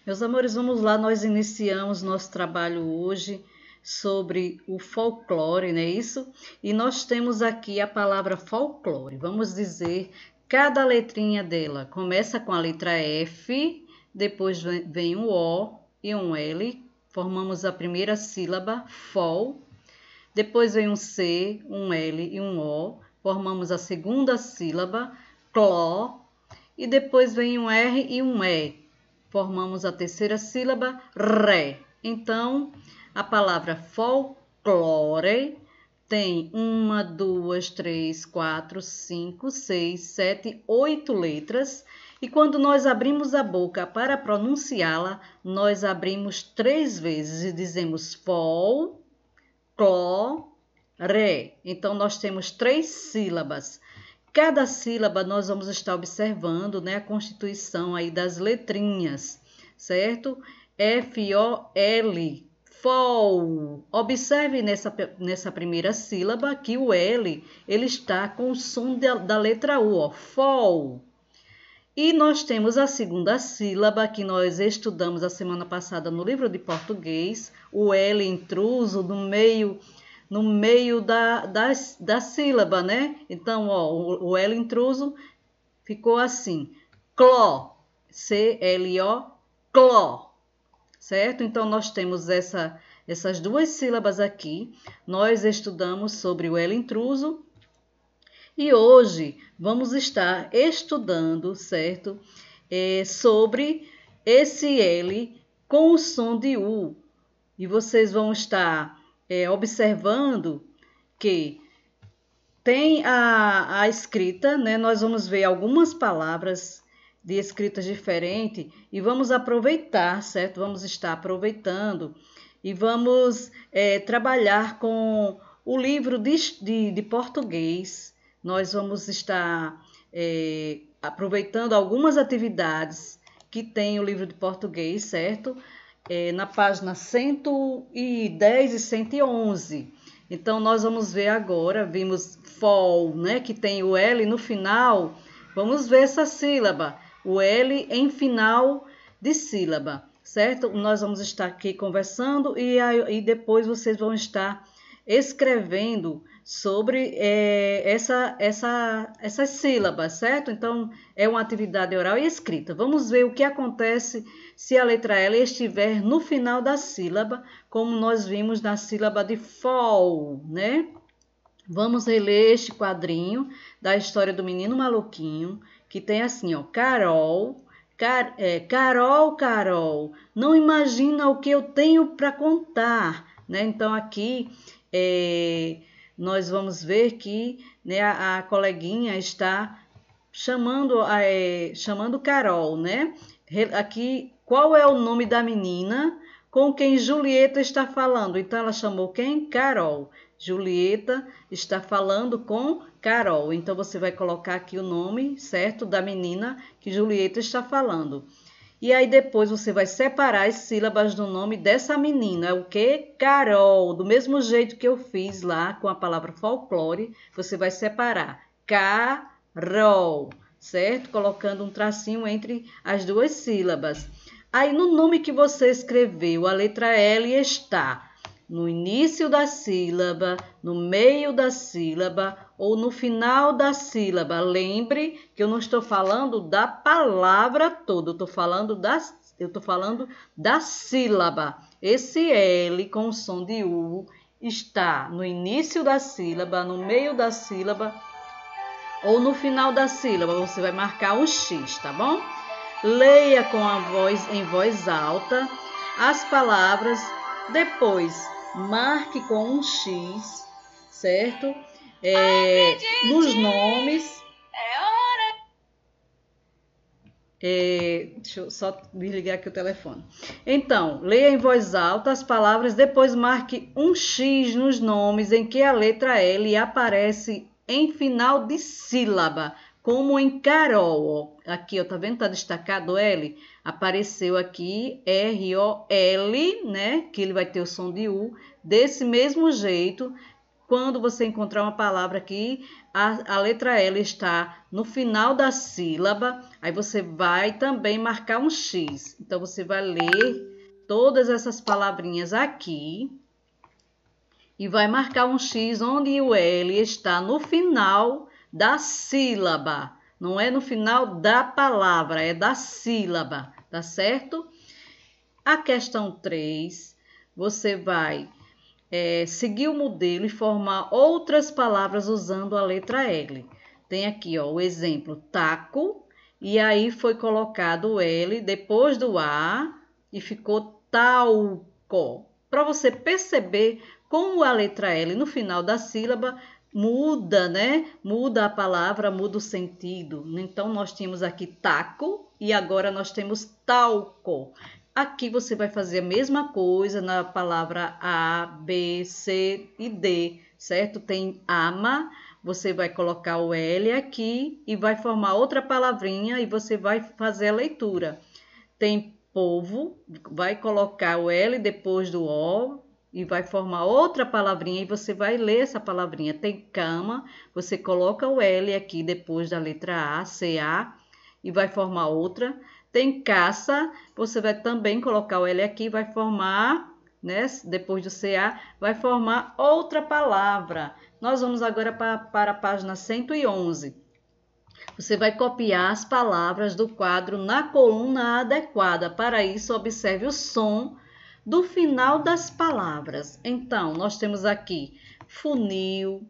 Meus amores, vamos lá, nós iniciamos nosso trabalho hoje sobre o folclore, não é isso? E nós temos aqui a palavra folclore. Vamos dizer cada letrinha dela. Começa com a letra F, depois vem um O e um L. Formamos a primeira sílaba, fol. Depois vem um C, um L e um O. Formamos a segunda sílaba, cló. E depois vem um R e um E. Formamos a terceira sílaba, ré. Então, a palavra folclore tem 1, 2, 3, 4, 5, 6, 7, 8 letras. E quando nós abrimos a boca para pronunciá-la, nós abrimos 3 vezes e dizemos fol, cló, ré. Então, nós temos 3 sílabas. Cada sílaba nós vamos estar observando, né, a constituição aí das letrinhas, certo? F-O-L, fol. Observe nessa primeira sílaba que o L ele está com o som da letra U, ó, fol. E nós temos a segunda sílaba que nós estudamos a semana passada no livro de português, o L intruso no meio da sílaba, né? Então, ó, o L intruso ficou assim, cló, C-L-O, cló, certo? Então, nós temos essas 2 sílabas aqui, nós estudamos sobre o L intruso e hoje vamos estar estudando, certo? Sobre esse L com o som de U e vocês vão estar observando que tem a escrita, né? Nós vamos ver algumas palavras de escritas diferentes e vamos aproveitar, certo? Vamos estar aproveitando e vamos trabalhar com o livro de português. Nós vamos estar aproveitando algumas atividades que tem o livro de português, certo? Na página 110 e 111. Então, nós vamos ver agora, vimos fol, né, que tem o L no final. Vamos ver essa sílaba, o L em final de sílaba, certo? Nós vamos estar aqui conversando e depois vocês vão estar escrevendo sobre essas sílabas, certo? Então, é uma atividade oral e escrita. Vamos ver o que acontece se a letra L estiver no final da sílaba, como nós vimos na sílaba de fol, né? Vamos reler este quadrinho da história do menino maluquinho, que tem assim, ó, Carol, Carol, não imagina o que eu tenho para contar, né? Então, aqui nós vamos ver que, né, a coleguinha está chamando Carol, né? Aqui, qual é o nome da menina com quem Julieta está falando? Então, ela chamou quem? Carol. Julieta está falando com Carol. Então, você vai colocar aqui o nome, certo, da menina que Julieta está falando. E aí, depois, você vai separar as sílabas do nome dessa menina. É o quê? Carol. Do mesmo jeito que eu fiz lá com a palavra folclore, você vai separar. Carol, certo? Colocando um tracinho entre as 2 sílabas. Aí, no nome que você escreveu, a letra L está no início da sílaba, no meio da sílaba ou no final da sílaba. Lembre que eu não estou falando da palavra toda, eu estou falando da sílaba. Esse L com o som de U está no início da sílaba, no meio da sílaba ou no final da sílaba. Você vai marcar o X, tá bom? Leia em voz alta as palavras, depois marque com um X, certo? Nos nomes. Deixa eu só desligar aqui o telefone. Então, leia em voz alta as palavras, depois marque um X nos nomes em que a letra L aparece em final de sílaba, como em Carol. Aqui, ó, tá vendo? Tá destacado o L. Apareceu aqui R-O-L, né? Que ele vai ter o som de U. Desse mesmo jeito, quando você encontrar uma palavra que a letra L está no final da sílaba, Aí você vai também marcar um X. Então, você vai ler todas essas palavrinhas aqui e vai marcar um X onde o L está no final da sílaba. Não é no final da palavra, é da sílaba, tá certo? A questão 3, você vai seguir o modelo e formar outras palavras usando a letra L. Tem aqui, ó, o exemplo taco, e aí foi colocado o L depois do A e ficou talco. Para você perceber como a letra L no final da sílaba muda, né? Muda a palavra, muda o sentido. Então, nós tínhamos aqui taco e agora nós temos talco. Aqui você vai fazer a mesma coisa na palavra A, B, C e D, certo? Tem ama, você vai colocar o L aqui e vai formar outra palavrinha e você vai fazer a leitura. Tem povo, vai colocar o L depois do O e vai formar outra palavrinha e você vai ler essa palavrinha. Tem cama, você coloca o L aqui depois da letra A, C-A, e vai formar outra. Tem caça, você vai também colocar o L aqui e vai formar, né, depois do CA, vai formar outra palavra. Nós vamos agora para a página 111. Você vai copiar as palavras do quadro na coluna adequada. Para isso, observe o som do final das palavras. Então, nós temos aqui funil,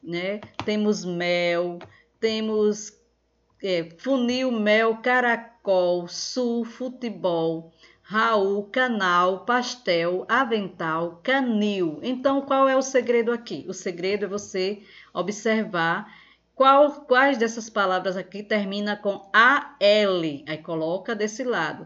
né? Temos mel, temos funil, mel, caracol, sul, futebol, Raul, canal, pastel, avental, canil. Então, qual é o segredo aqui? O segredo é você observar quais dessas palavras aqui termina com AL. Aí coloca desse lado.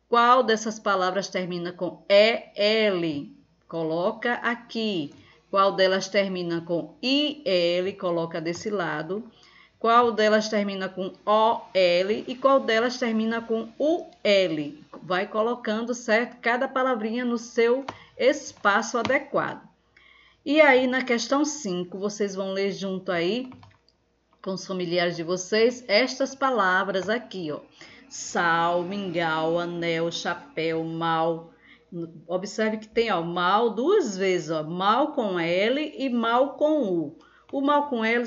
Qual dessas palavras termina com EL? Coloca aqui. Qual delas termina com IL? Coloca desse lado. Qual delas termina com OL e qual delas termina com UL. Vai colocando, certo? Cada palavrinha no seu espaço adequado. E aí, na questão 5, vocês vão ler junto aí, com os familiares de vocês, estas palavras aqui, ó. Sal, mingau, anel, chapéu, mal. Observe que tem, ó, mal duas vezes, ó. Mal com L e mal com U. O mal com L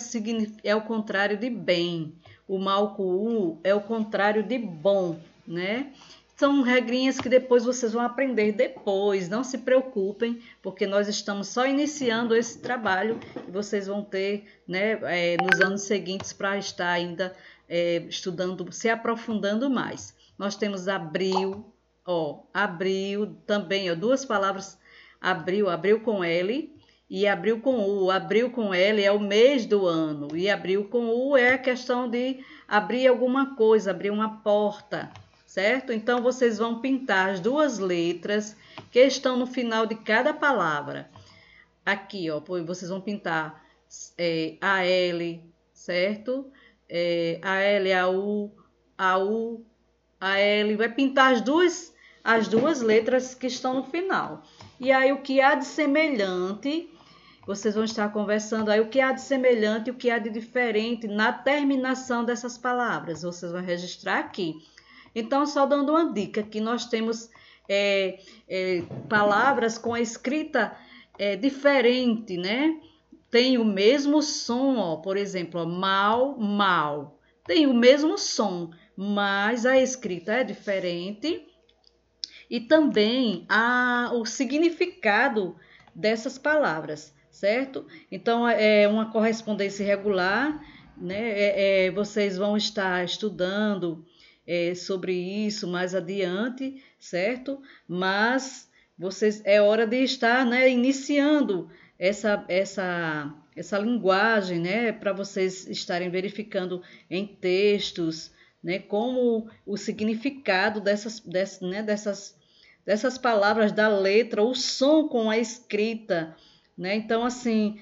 é o contrário de bem. O mal com U é o contrário de bom, né? São regrinhas que depois vocês vão aprender depois. Não se preocupem, porque nós estamos só iniciando esse trabalho e vocês vão ter, né, nos anos seguintes para estar ainda estudando, se aprofundando mais. Nós temos abril, ó, abril também, ó, duas palavras, abril com L e abril com U. Abril com L é o mês do ano e abril com U é a questão de abrir alguma coisa, abrir uma porta, certo? Então, vocês vão pintar as duas letras que estão no final de cada palavra. Aqui, ó, vocês vão pintar AL, certo? AL, AU, AL. Vai pintar as duas letras que estão no final. E aí, o que há de semelhante, vocês vão estar conversando aí o que há de semelhante e o que há de diferente na terminação dessas palavras. Vocês vão registrar aqui. Então, só dando uma dica, que nós temos palavras com a escrita diferente, né? Tem o mesmo som, ó, por exemplo, ó, mal, mal. Tem o mesmo som, mas a escrita é diferente e também o significado dessas palavras, certo? Então, é uma correspondência irregular, né? Vocês vão estar estudando sobre isso mais adiante, certo? Mas é hora de estar, né, iniciando essa linguagem, né, para vocês estarem verificando em textos, né, como o significado dessas palavras da letra, o som com a escrita, né? Então, assim,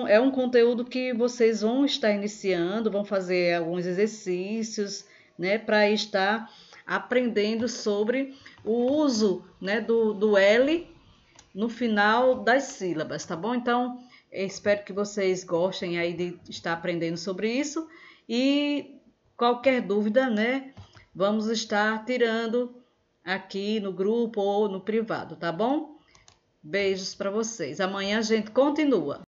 é um conteúdo que vocês vão estar iniciando, vão fazer alguns exercícios, né, para estar aprendendo sobre o uso, né, do L no final das sílabas, tá bom? Então, espero que vocês gostem aí de estar aprendendo sobre isso e Qualquer dúvida, né? Vamos estar tirando aqui no grupo ou no privado, tá bom? Beijos para vocês. Amanhã a gente continua.